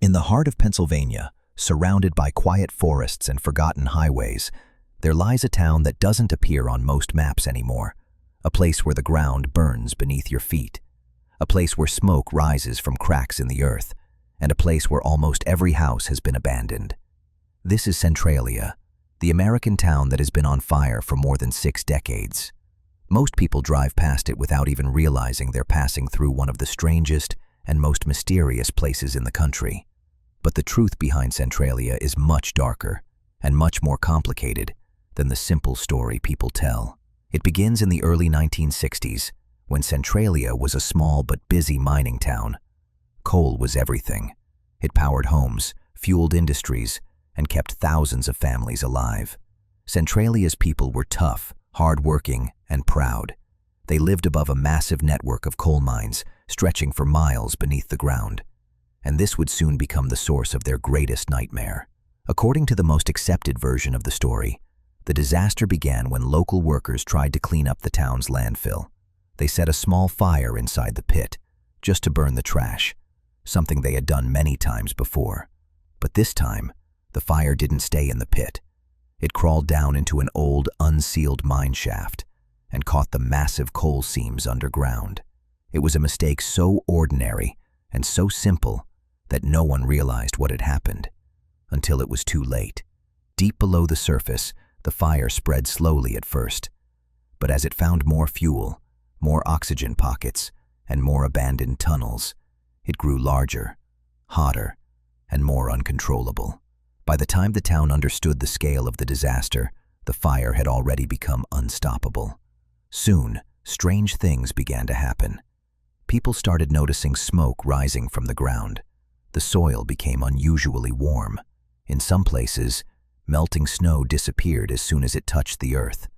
In the heart of Pennsylvania, surrounded by quiet forests and forgotten highways, there lies a town that doesn't appear on most maps anymore. A place where the ground burns beneath your feet. A place where smoke rises from cracks in the earth. And a place where almost every house has been abandoned. This is Centralia, the American town that has been on fire for more than 6 decades. Most people drive past it without even realizing they're passing through one of the strangest and most mysterious places in the country. But the truth behind Centralia is much darker and much more complicated than the simple story people tell. It begins in the early 1960s, when Centralia was a small but busy mining town. Coal was everything. It powered homes, fueled industries, and kept thousands of families alive. Centralia's people were tough, hard-working, and proud. They lived above a massive network of coal mines, stretching for miles beneath the ground. And this would soon become the source of their greatest nightmare. According to the most accepted version of the story, the disaster began when local workers tried to clean up the town's landfill. They set a small fire inside the pit, just to burn the trash, something they had done many times before. But this time, the fire didn't stay in the pit. It crawled down into an old, unsealed mine shaft and caught the massive coal seams underground. It was a mistake so ordinary and so simple that no one realized what had happened, until it was too late. Deep below the surface, the fire spread slowly at first, but as it found more fuel, more oxygen pockets, and more abandoned tunnels, it grew larger, hotter, and more uncontrollable. By the time the town understood the scale of the disaster, the fire had already become unstoppable. Soon, strange things began to happen. People started noticing smoke rising from the ground. The soil became unusually warm. In some places, melting snow disappeared as soon as it touched the earth.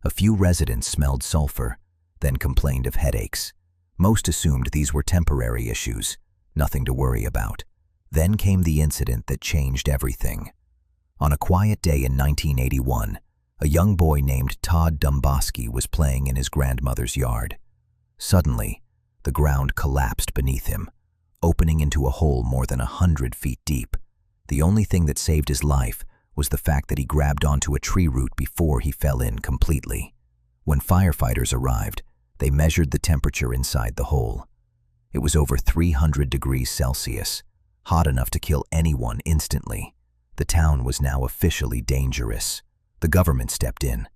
A few residents smelled sulfur, then complained of headaches. Most assumed these were temporary issues, nothing to worry about. Then came the incident that changed everything. On a quiet day in 1981, a young boy named Todd Domboski was playing in his grandmother's yard. Suddenly, the ground collapsed beneath him, opening into a hole more than 100 feet deep. The only thing that saved his life was the fact that he grabbed onto a tree root before he fell in completely. When firefighters arrived, they measured the temperature inside the hole. It was over 300 degrees Celsius, hot enough to kill anyone instantly. The town was now officially dangerous. The government stepped in.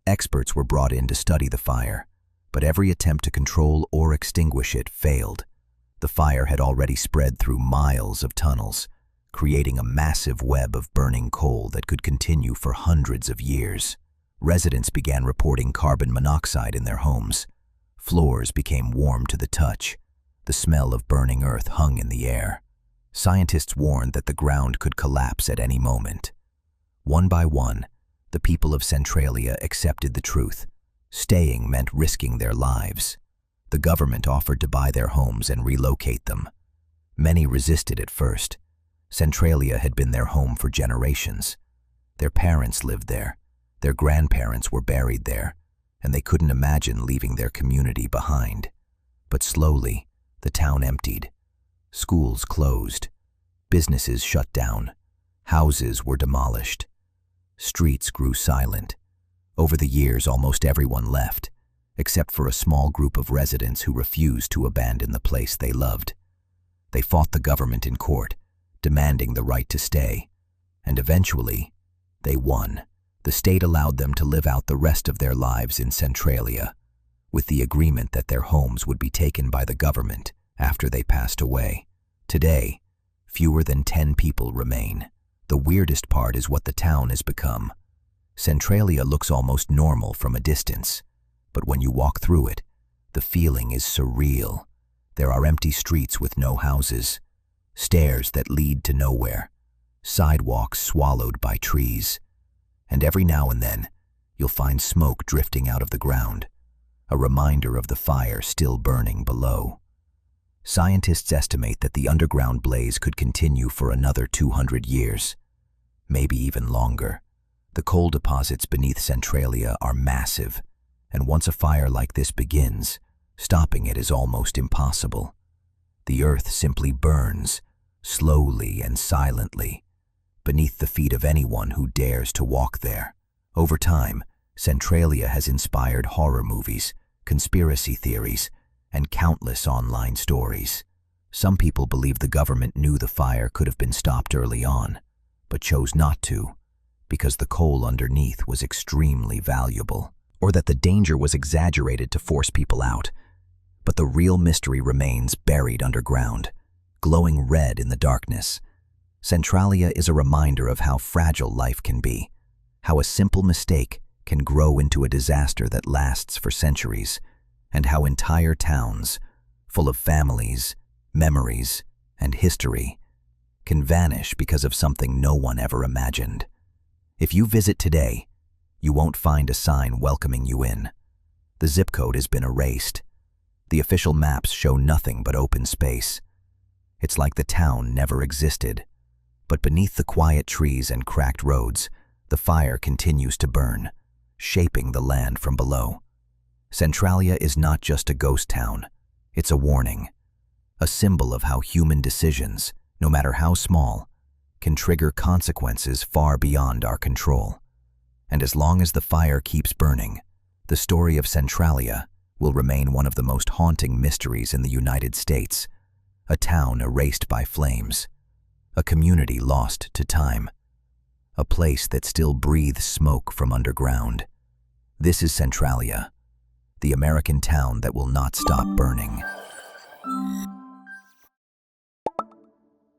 Experts were brought in to study the fire, but every attempt to control or extinguish it failed. The fire had already spread through miles of tunnels, creating a massive web of burning coal that could continue for hundreds of years. Residents began reporting carbon monoxide in their homes. Floors became warm to the touch. The smell of burning earth hung in the air. Scientists warned that the ground could collapse at any moment. One by one, the people of Centralia accepted the truth. Staying meant risking their lives. The government offered to buy their homes and relocate them. Many resisted at first. Centralia had been their home for generations. Their parents lived there. Their grandparents were buried there, and they couldn't imagine leaving their community behind. But slowly, the town emptied. Schools closed. Businesses shut down. Houses were demolished. Streets grew silent. Over the years, almost everyone left, except for a small group of residents who refused to abandon the place they loved. They fought the government in court, demanding the right to stay, and eventually, they won. The state allowed them to live out the rest of their lives in Centralia, with the agreement that their homes would be taken by the government after they passed away. Today, fewer than 10 people remain. The weirdest part is what the town has become. Centralia looks almost normal from a distance, but when you walk through it, the feeling is surreal. There are empty streets with no houses, stairs that lead to nowhere, sidewalks swallowed by trees, and every now and then, you'll find smoke drifting out of the ground, a reminder of the fire still burning below. Scientists estimate that the underground blaze could continue for another 200 years, maybe even longer. The coal deposits beneath Centralia are massive, and once a fire like this begins, stopping it is almost impossible. The earth simply burns, slowly and silently, beneath the feet of anyone who dares to walk there. Over time, Centralia has inspired horror movies, conspiracy theories, and countless online stories. Some people believe the government knew the fire could have been stopped early on, but chose not to, because the coal underneath was extremely valuable, or that the danger was exaggerated to force people out. But the real mystery remains buried underground, glowing red in the darkness. Centralia is a reminder of how fragile life can be, how a simple mistake can grow into a disaster that lasts for centuries, and how entire towns, full of families, memories, and history, can vanish because of something no one ever imagined. If you visit today, you won't find a sign welcoming you in. The zip code has been erased. The official maps show nothing but open space. It's like the town never existed. But beneath the quiet trees and cracked roads, the fire continues to burn, shaping the land from below. Centralia is not just a ghost town. It's a warning, a symbol of how human decisions, no matter how small, can trigger consequences far beyond our control. And as long as the fire keeps burning, the story of Centralia will remain one of the most haunting mysteries in the United States. A town erased by flames, a community lost to time, a place that still breathes smoke from underground. This is Centralia, the American town that will not stop burning.